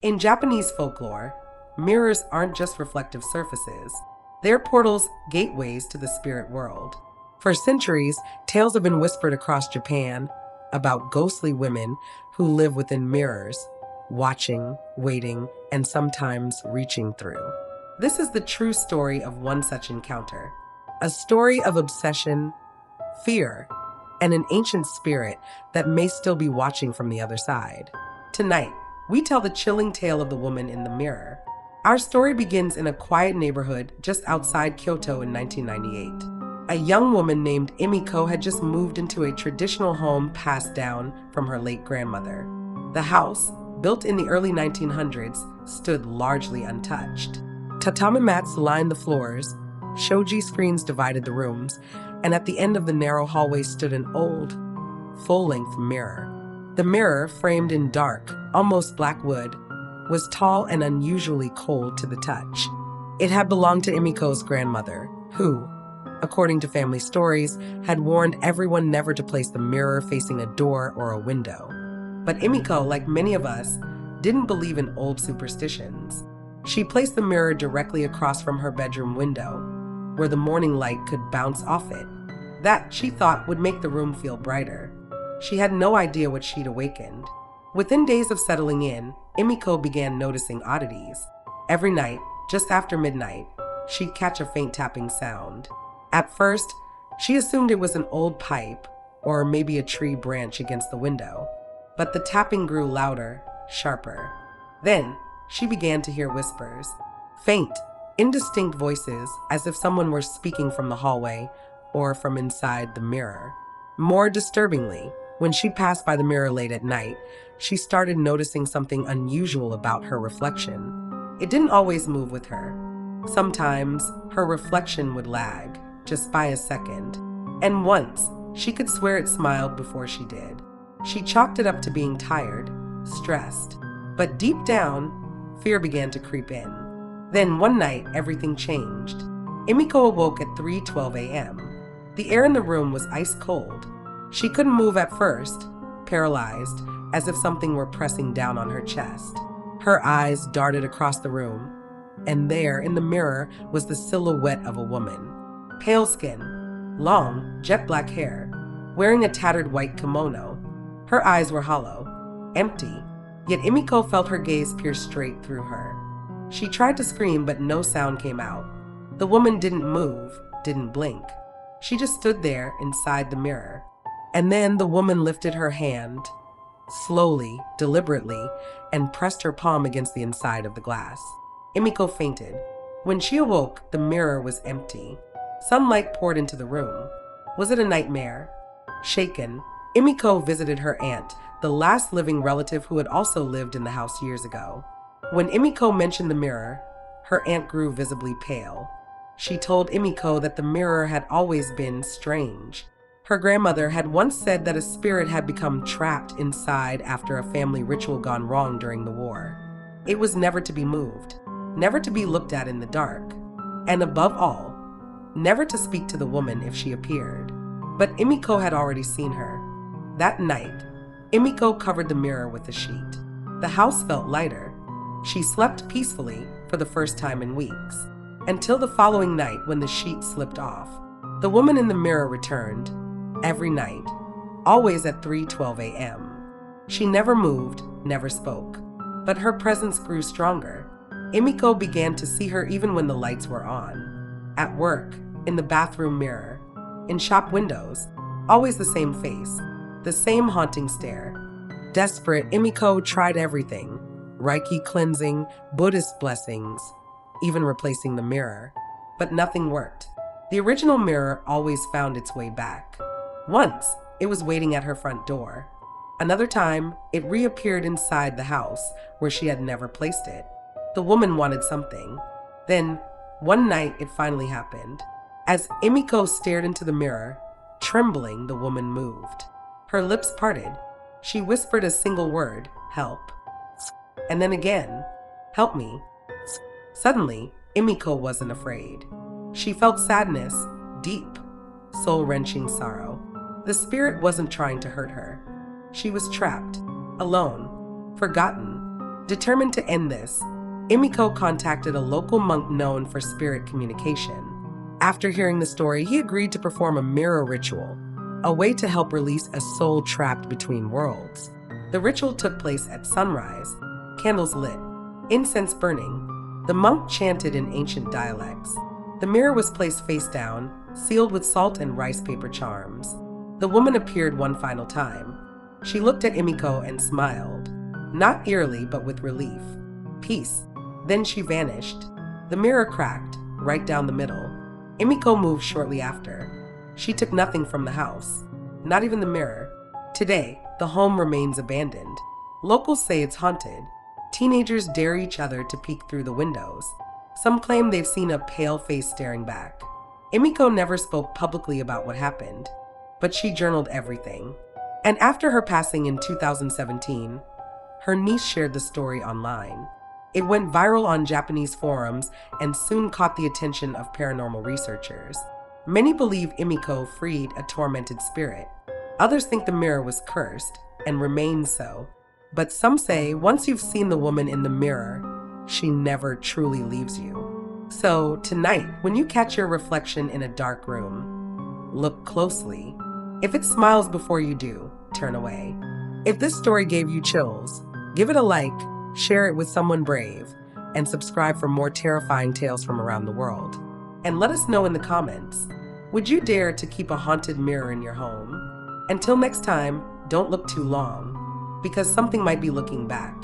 In Japanese folklore, mirrors aren't just reflective surfaces. They're portals, gateways to the spirit world. For centuries, tales have been whispered across Japan about ghostly women who live within mirrors, watching, waiting, and sometimes reaching through. This is the true story of one such encounter. A story of obsession, fear, and an ancient spirit that may still be watching from the other side. Tonight, we tell the chilling tale of the woman in the mirror. Our story begins in a quiet neighborhood just outside Kyoto in 1998. A young woman named Emiko had just moved into a traditional home passed down from her late grandmother. The house, built in the early 1900s, stood largely untouched. Tatami mats lined the floors, shoji screens divided the rooms, and at the end of the narrow hallway stood an old, full-length mirror. The mirror, framed in dark, almost black wood, was tall and unusually cold to the touch. It had belonged to Emiko's grandmother, who, according to family stories, had warned everyone never to place the mirror facing a door or a window. But Emiko, like many of us, didn't believe in old superstitions. She placed the mirror directly across from her bedroom window, where the morning light could bounce off it. That, she thought, would make the room feel brighter. She had no idea what she'd awakened. Within days of settling in, Emiko began noticing oddities. Every night, just after midnight, she'd catch a faint tapping sound. At first, she assumed it was an old pipe or maybe a tree branch against the window. But the tapping grew louder, sharper. Then, she began to hear whispers. Faint, indistinct voices, as if someone were speaking from the hallway or from inside the mirror. More disturbingly, when she passed by the mirror late at night, she started noticing something unusual about her reflection. It didn't always move with her. Sometimes, her reflection would lag, just by a second. And once, she could swear it smiled before she did. She chalked it up to being tired, stressed. But deep down, fear began to creep in. Then one night, everything changed. Emiko awoke at 3:12 a.m. The air in the room was ice cold. She couldn't move at first, paralyzed, as if something were pressing down on her chest. Her eyes darted across the room, and there, in the mirror, was the silhouette of a woman. Pale skin, long, jet black hair, wearing a tattered white kimono. Her eyes were hollow, empty, yet Emiko felt her gaze pierce straight through her. She tried to scream, but no sound came out. The woman didn't move, didn't blink. She just stood there inside the mirror. And then the woman lifted her hand, slowly, deliberately, and pressed her palm against the inside of the glass. Emiko fainted. When she awoke, the mirror was empty. Sunlight poured into the room. Was it a nightmare? Shaken, Emiko visited her aunt, the last living relative who had also lived in the house years ago. When Emiko mentioned the mirror, her aunt grew visibly pale. She told Emiko that the mirror had always been strange. Her grandmother had once said that a spirit had become trapped inside after a family ritual gone wrong during the war. It was never to be moved, never to be looked at in the dark, and above all, never to speak to the woman if she appeared. But Emiko had already seen her. That night, Emiko covered the mirror with a sheet. The house felt lighter. She slept peacefully for the first time in weeks, until the following night when the sheet slipped off. The woman in the mirror returned, every night, always at 3:12 a.m. She never moved, never spoke, but her presence grew stronger. Emiko began to see her even when the lights were on. At work, in the bathroom mirror, in shop windows, always the same face, the same haunting stare. Desperate, Emiko tried everything: Reiki cleansing, Buddhist blessings, even replacing the mirror. But nothing worked. The original mirror always found its way back. Once, it was waiting at her front door. Another time, it reappeared inside the house where she had never placed it. The woman wanted something. Then, one night, it finally happened. As Emiko stared into the mirror, trembling, the woman moved. Her lips parted. She whispered a single word: help. And then again, help me. Suddenly, Emiko wasn't afraid. She felt sadness, deep, soul-wrenching sorrow. The spirit wasn't trying to hurt her. She was trapped, alone, forgotten. Determined to end this, Emiko contacted a local monk known for spirit communication. After hearing the story, he agreed to perform a mirror ritual, a way to help release a soul trapped between worlds. The ritual took place at sunrise, candles lit, incense burning. The monk chanted in ancient dialects. The mirror was placed face down, sealed with salt and rice paper charms. The woman appeared one final time. She looked at Emiko and smiled, not eerily but with relief. Peace. Then she vanished. The mirror cracked, right down the middle. Emiko moved shortly after. She took nothing from the house, not even the mirror. Today, the home remains abandoned. Locals say it's haunted. Teenagers dare each other to peek through the windows. Some claim they've seen a pale face staring back. Emiko never spoke publicly about what happened, but she journaled everything. And after her passing in 2017, her niece shared the story online. It went viral on Japanese forums and soon caught the attention of paranormal researchers. Many believe Emiko freed a tormented spirit. Others think the mirror was cursed and remains so. But some say once you've seen the woman in the mirror, she never truly leaves you. So tonight, when you catch your reflection in a dark room, look closely. If it smiles before you do, turn away. If this story gave you chills, give it a like, share it with someone brave, and subscribe for more terrifying tales from around the world. And let us know in the comments, would you dare to keep a haunted mirror in your home? Until next time, don't look too long, because something might be looking back.